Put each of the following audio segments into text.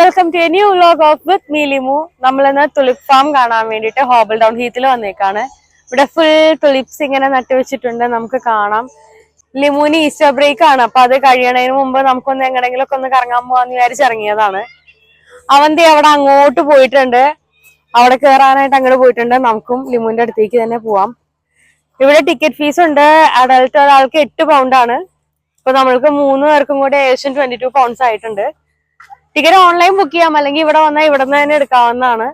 Welcome to a new vlog of with me Limu. നമ്മളിന്ന് tulip farm കാണാൻ വേണ്ടിയിട്ട് hobble town ഹീത്തിൽ വന്നേക്കാണ്. ഇവിടെ ഫുൾ തുലിപ്സ് ഇങ്ങനെ നട്ടുവെച്ചിട്ടുണ്ട്, നമുക്ക് കാണാം. ലിമുവിന് ഈസ്റ്റർ ബ്രേക്ക് ആണ്, അപ്പൊ അത് കഴിയണതിന് മുമ്പ് നമുക്കൊന്ന് എങ്ങനെങ്കിലും ഒക്കെ ഒന്ന് കറങ്ങാൻ പോവാന്ന് വിചാരിച്ചിറങ്ങിയതാണ്. അവന്തി അവിടെ അങ്ങോട്ട് പോയിട്ടുണ്ട്, അവിടെ കയറാനായിട്ട് അങ്ങോട്ട് പോയിട്ടുണ്ട്. നമുക്കും ലിമുവിന്റെ അടുത്തേക്ക് തന്നെ പോവാം. ഇവിടെ ടിക്കറ്റ് ഫീസ് ഉണ്ട്. അഡൽട്ട് ഒരാൾക്ക് 8 പൗണ്ടാണ്. ഇപ്പൊ നമ്മൾക്ക് 3 പേർക്കും കൂടെ ഏകദേശം 22 പൗണ്ട്സ് ആയിട്ടുണ്ട്. ടിക്കറ്റ് ഓൺലൈൻ ബുക്ക് ചെയ്യാം, അല്ലെങ്കിൽ ഇവിടെ വന്നാൽ ഇവിടെ നിന്ന് തന്നെ എടുക്കാവുന്നതാണ്.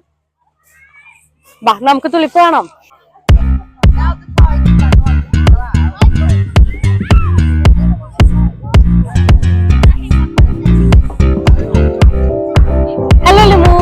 നമുക്ക് തുലിപ്പ് കാണാം. ഹലോ ലിമു.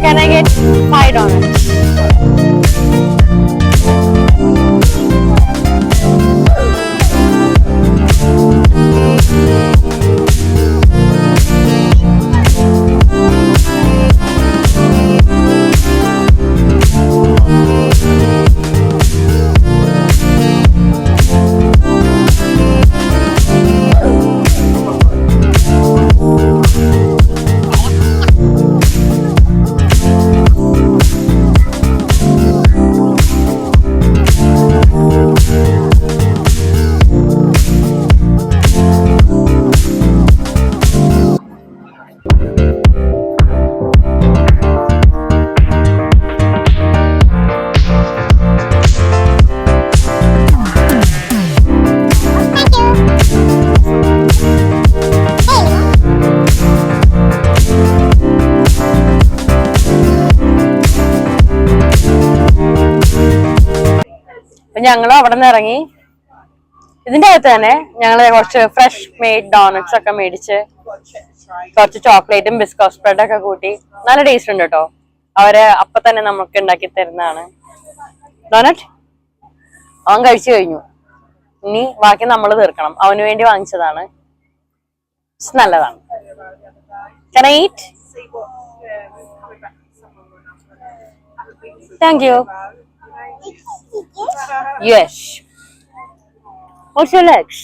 Can I get $5? ഞങ്ങൾ അവിടെ നിന്ന് ഇറങ്ങി. ഇതിന്റെ അകത്ത് തന്നെ ഞങ്ങള് കുറച്ച് ഫ്രഷ് മെയ്ഡ് ഡോണറ്റ്സ് ഒക്കെ മേടിച്ച് കുറച്ച് ചോക്ലേറ്റും ബിസ്കോട്ട് സ്പ്രെഡ് ഒക്കെ കൂട്ടി. നല്ല ടേസ്റ്റ് ഉണ്ട് കേട്ടോ. അവര് അപ്പൊ തന്നെ നമുക്ക് ഉണ്ടാക്കി തരുന്നതാണ്. ഡോണറ്റ് അവൻ കഴിച്ചു കഴിഞ്ഞു, ഇനി ബാക്കി നമ്മൾ തീർക്കണം. അവന് വേണ്ടി വാങ്ങിച്ചതാണ്, നല്ലതാണ്. Can I eat? Thank you. Yes. What's your legs?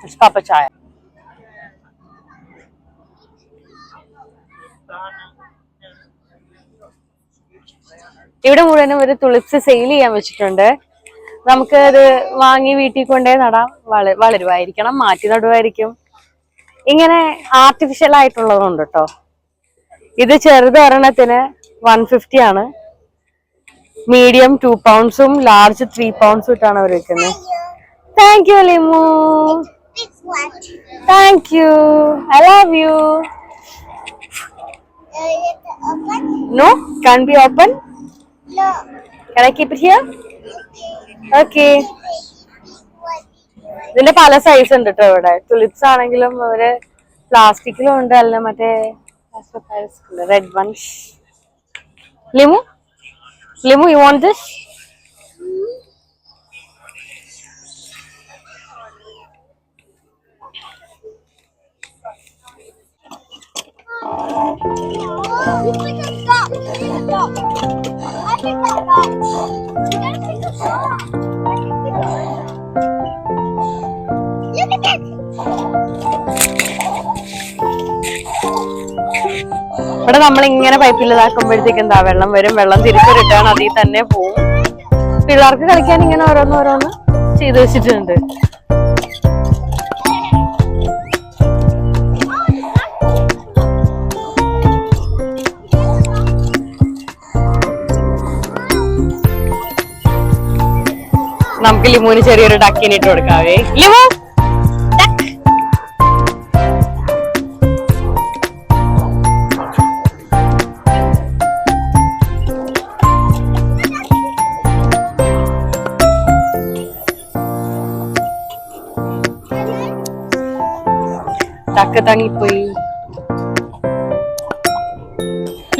It's Papa Chai. ഇവിടെ മുഴുവനും ഒരു തുളിപ്സ് സെയിൽ ചെയ്യാൻ വെച്ചിട്ടുണ്ട്. നമുക്ക് അത് വാങ്ങി വീട്ടിൽ കൊണ്ടേ നടാം. വളരുമായിരിക്കണം, മാറ്റി നടുവായിരിക്കും. ഇങ്ങനെ ആർട്ടിഫിഷ്യൽ ആയിട്ടുള്ളതുണ്ട് കേട്ടോ. ഇത് ചെറുത് ഒരെണ്ണത്തിന് 150 ആണ്. മീഡിയം 2 pounds-ഉം ലാർജ് 3 pounds ഇട്ടാണ് അവർ വെക്കുന്നത്. Thank you Limu. Thank you. I love you. No, can't be open. No. Can I keep it here? Okay. ഇതിന്റെ പല സൈസ് ഉണ്ട് കേട്ടോ ഇവിടെ. തുലിപ്സ് ആണെങ്കിലും അവര് പ്ലാസ്റ്റിക്കിലും ഉണ്ട്, അല്ല മറ്റേ red one. Limu, Limu, you want this? ഇവിടെ നമ്മൾ ഇങ്ങനെ പൈപ്പിൽ ഇതാക്കുമ്പോഴത്തേക്ക് എന്താ വെള്ളം വരും, വെള്ളം തിരിച്ചു റിട്ടേൺ അതിൽ തന്നെ പോവും. പിള്ളേർക്ക് കളിക്കാൻ ഇങ്ങനെ ഓരോന്ന് ചെയ്തു വെച്ചിട്ടുണ്ട്. നമുക്ക് ലിമുവിന് ചെറിയൊരു ഡക്കിന് ഇട്ട് കൊടുക്കാവേ. ലിമു, ഡക്ക് തങ്ങിപ്പോയി.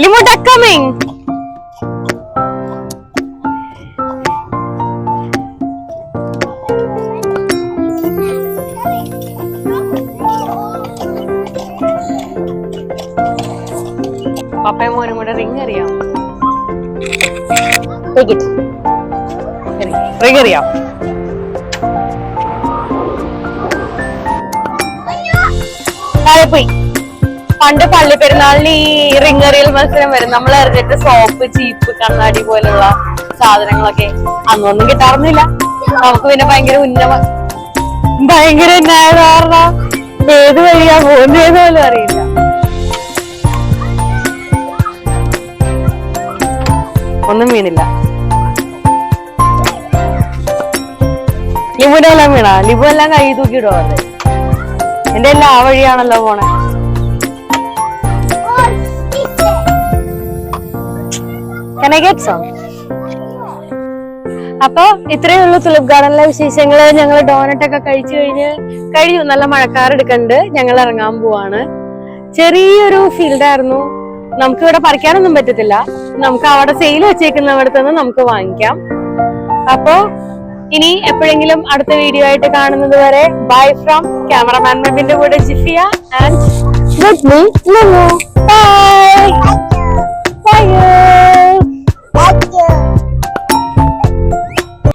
Limu, duck coming. പപ്പയും മോനും കൂടെ റിങ് അറിയാം. റിങ് അറിയാം. പോയി. പണ്ട് പള്ളി പെരുന്നാളിന് ഈ റിങ്ങറിയൽ മത്സരം വരും. നമ്മൾ എറിഞ്ഞിട്ട് സോപ്പ്, ചീപ്പ്, കണ്ണാടി പോലുള്ള സാധനങ്ങളൊക്കെ അന്നൊന്നും കിട്ടാറുന്നില്ല. നമുക്ക് പിന്നെ ഭയങ്കര കാരണം ഏത് വഴിയാ പോകുന്നതെന്ന് പോലും അറിയില്ല. ഒന്നും വീണില്ല. ലിമുവിന്റെ എല്ലാം വീണ. ലിമു എല്ലാം കൈ തൂക്കിയിടുവോ? അതെ, എന്റെ എല്ലാം ആ വഴിയാണല്ലോ പോണേ. അപ്പൊ ഇത്രയേ ഉള്ളൂ തുലിപ് ഗാർഡനിലെ വിശേഷങ്ങള്. ഞങ്ങള് ഡോനറ്റൊക്കെ കഴിഞ്ഞു. നല്ല മഴക്കാറെടുക്കണ്ട്. ഞങ്ങൾ ഇറങ്ങാൻ പോവാണ്. ചെറിയൊരു ഫീൽഡായിരുന്നു. നമുക്ക് ഇവിടെ പറിക്കാനൊന്നും പറ്റത്തില്ല. നമുക്ക് അവിടെ സെയിൽ വെച്ചേക്കുന്നവിടത്ത് നിന്ന് നമുക്ക് വാങ്ങിക്കാം. അപ്പൊ ഇനി എപ്പോഴെങ്കിലും അടുത്ത വീഡിയോ ആയിട്ട് കാണുന്നത് വരെ ബൈ ഫ്രം ക്യാമറമാൻ മെബിന്റെ കൂടെ Jifiya and with me Limu. Bye. By.